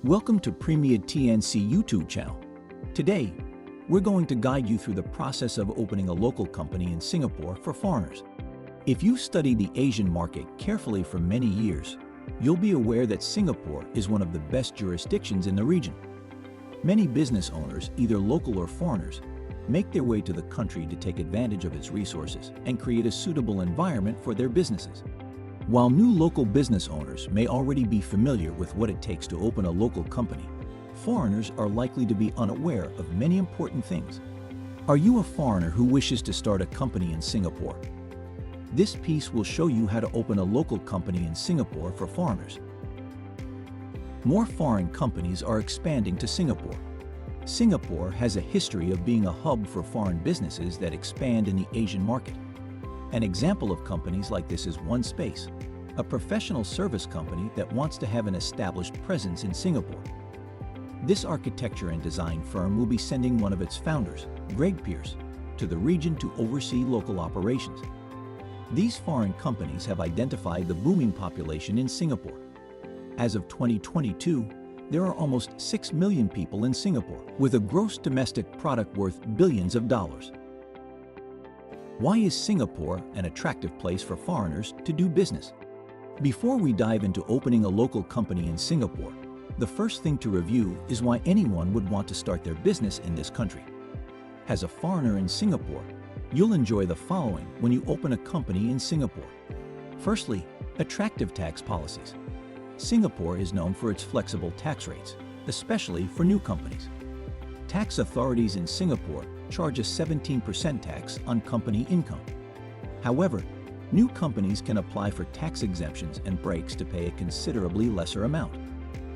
Welcome to PREMIA TNC YouTube channel. Today, we're going to guide you through the process of opening a local company in Singapore for foreigners. If you've studied the Asian market carefully for many years, you'll be aware that Singapore is one of the best jurisdictions in the region. Many business owners, either local or foreigners, make their way to the country to take advantage of its resources and create a suitable environment for their businesses. While new local business owners may already be familiar with what it takes to open a local company, foreigners are likely to be unaware of many important things. Are you a foreigner who wishes to start a company in Singapore? This piece will show you how to open a local company in Singapore for foreigners. More foreign companies are expanding to Singapore. Singapore has a history of being a hub for foreign businesses that expand in the Asian market. An example of companies like this is OneSpace, a professional service company that wants to have an established presence in Singapore. This architecture and design firm will be sending one of its founders, Greg Pierce, to the region to oversee local operations. These foreign companies have identified the booming population in Singapore. As of 2022, there are almost 6 million people in Singapore, with a gross domestic product worth billions of dollars. Why is Singapore an attractive place for foreigners to do business? Before we dive into opening a local company in Singapore, the first thing to review is why anyone would want to start their business in this country. As a foreigner in Singapore, you'll enjoy the following when you open a company in Singapore. Firstly, attractive tax policies. Singapore is known for its flexible tax rates, especially for new companies. Tax authorities in Singapore charge a 17% tax on company income. However, new companies can apply for tax exemptions and breaks to pay a considerably lesser amount.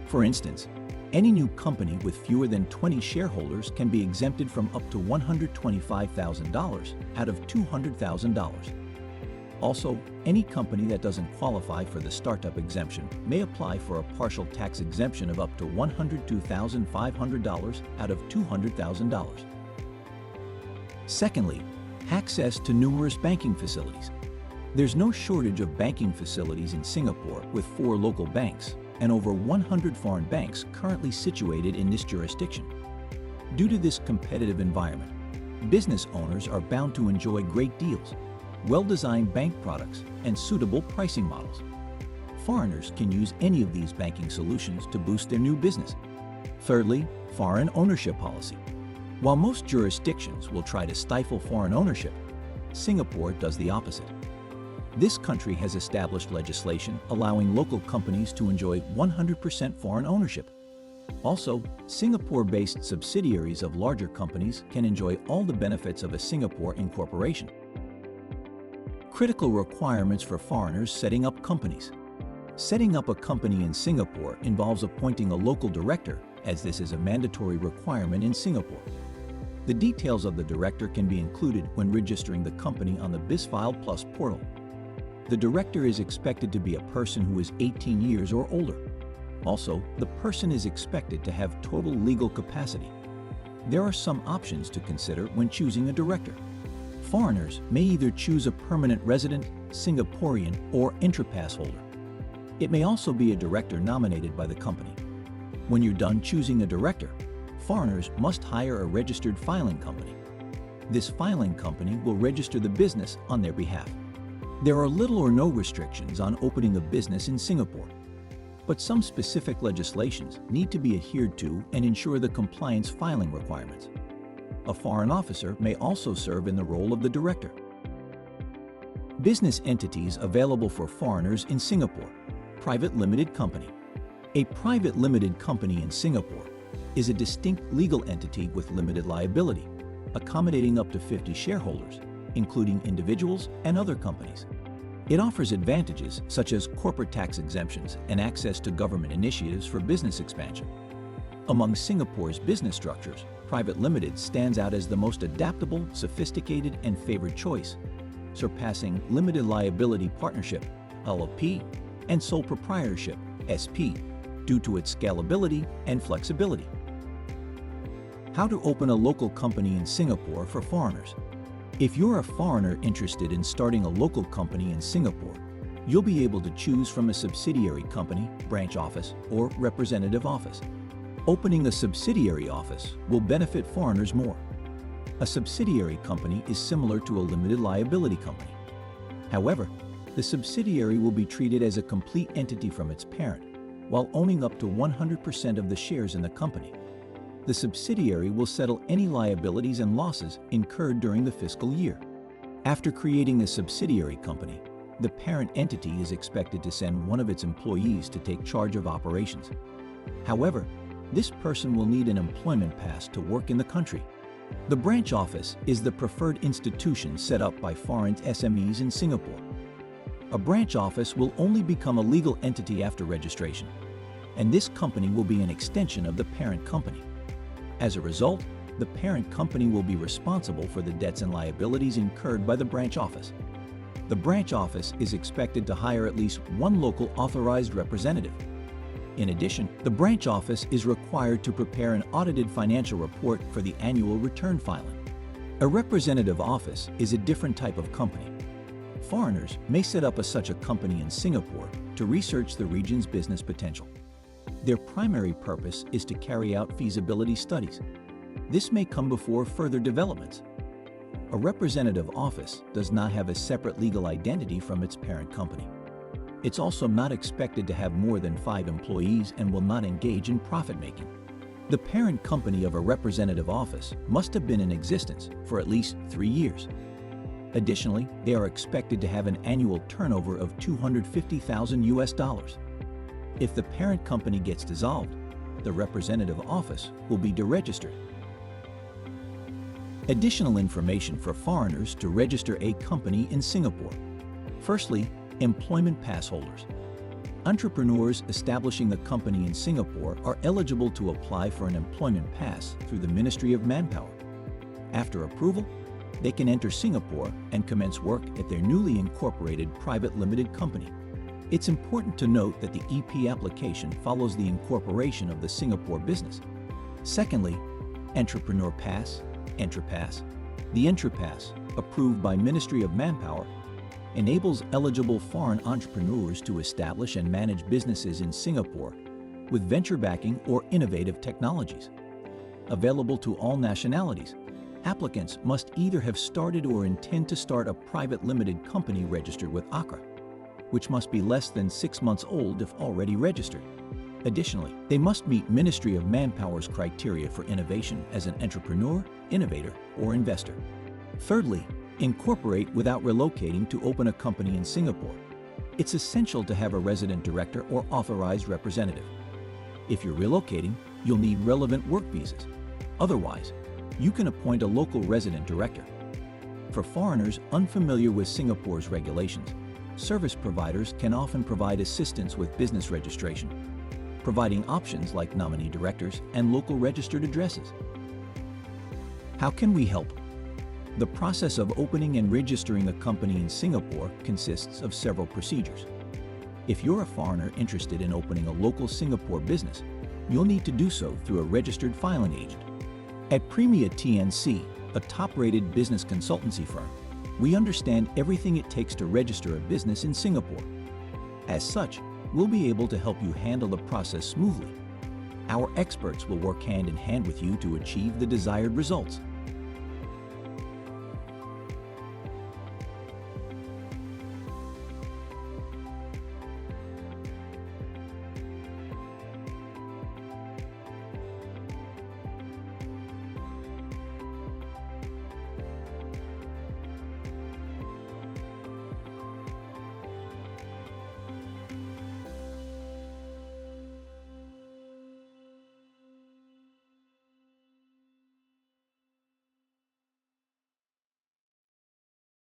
For instance, any new company with fewer than 20 shareholders can be exempted from up to $125,000 out of $200,000. Also, any company that doesn't qualify for the startup exemption may apply for a partial tax exemption of up to $102,500 out of $200,000. Secondly, access to numerous banking facilities. There's no shortage of banking facilities in Singapore, with 4 local banks and over 100 foreign banks currently situated in this jurisdiction. Due to this competitive environment, business owners are bound to enjoy great deals, well-designed bank products, and suitable pricing models. Foreigners can use any of these banking solutions to boost their new business. Thirdly, foreign ownership policy. While most jurisdictions will try to stifle foreign ownership, Singapore does the opposite. This country has established legislation allowing local companies to enjoy 100% foreign ownership. Also, Singapore-based subsidiaries of larger companies can enjoy all the benefits of a Singapore incorporation. Critical requirements for foreigners setting up companies. Setting up a company in Singapore involves appointing a local director, as this is a mandatory requirement in Singapore. The details of the director can be included when registering the company on the BizFile Plus portal. The director is expected to be a person who is 18 years or older. Also, the person is expected to have total legal capacity. There are some options to consider when choosing a director. Foreigners may either choose a permanent resident, Singaporean, or intra-pass holder. It may also be a director nominated by the company. When you're done choosing a director, foreigners must hire a registered filing company. This filing company will register the business on their behalf. There are little or no restrictions on opening a business in Singapore, but some specific legislations need to be adhered to and ensure the compliance filing requirements. A foreign officer may also serve in the role of the director. Business entities available for foreigners in Singapore. Private limited company. A private limited company in Singapore is a distinct legal entity with limited liability, accommodating up to 50 shareholders, including individuals and other companies. It offers advantages such as corporate tax exemptions and access to government initiatives for business expansion. Among Singapore's business structures, Private Limited stands out as the most adaptable, sophisticated, and favored choice, surpassing limited liability partnership, LLP, and sole proprietorship, SP, due to its scalability and flexibility. How to open a local company in Singapore for foreigners. If you're a foreigner interested in starting a local company in Singapore, You'll be able to choose from a subsidiary company, branch office, or representative office. Opening a subsidiary office will benefit foreigners more. A subsidiary company is similar to a limited liability company. However, the subsidiary will be treated as a complete entity from its parent, while owning up to 100% of the shares in the company. The subsidiary will settle any liabilities and losses incurred during the fiscal year. After creating a subsidiary company, the parent entity is expected to send one of its employees to take charge of operations. However, this person will need an employment pass to work in the country. The branch office is the preferred institution set up by foreign SMEs in Singapore. A branch office will only become a legal entity after registration, and this company will be an extension of the parent company. As a result, the parent company will be responsible for the debts and liabilities incurred by the branch office. The branch office is expected to hire at least one local authorized representative. In addition, the branch office is required to prepare an audited financial report for the annual return filing. A representative office is a different type of company. Foreigners may set up such a company in Singapore to research the region's business potential. Their primary purpose is to carry out feasibility studies. This may come before further developments. A representative office does not have a separate legal identity from its parent company. It's also not expected to have more than 5 employees and will not engage in profit-making. The parent company of a representative office must have been in existence for at least 3 years. Additionally, they are expected to have an annual turnover of $250,000. If the parent company gets dissolved, the representative office will be deregistered. Additional information for foreigners to register a company in Singapore. Firstly, employment pass holders. Entrepreneurs establishing a company in Singapore are eligible to apply for an employment pass through the Ministry of Manpower. After approval, they can enter Singapore and commence work at their newly incorporated private limited company. It's important to note that the EP application follows the incorporation of the Singapore business. Secondly, Entrepreneur Pass, EntrePass. The EntrePass, approved by Ministry of Manpower, enables eligible foreign entrepreneurs to establish and manage businesses in Singapore with venture backing or innovative technologies. Available to all nationalities, applicants must either have started or intend to start a private limited company registered with ACRA, which must be less than 6 months old if already registered. Additionally, they must meet Ministry of Manpower's criteria for innovation as an entrepreneur, innovator, or investor. Thirdly, incorporate without relocating to open a company in Singapore. It's essential to have a resident director or authorized representative. If you're relocating, you'll need relevant work visas. Otherwise, you can appoint a local resident director. For foreigners unfamiliar with Singapore's regulations, service providers can often provide assistance with business registration, providing options like nominee directors and local registered addresses. How can we help? The process of opening and registering a company in Singapore consists of several procedures. If you're a foreigner interested in opening a local Singapore business, you'll need to do so through a registered filing agent. At PREMIA TNC, a top-rated business consultancy firm, we understand everything it takes to register a business in Singapore. As such, we'll be able to help you handle the process smoothly. Our experts will work hand in hand with you to achieve the desired results.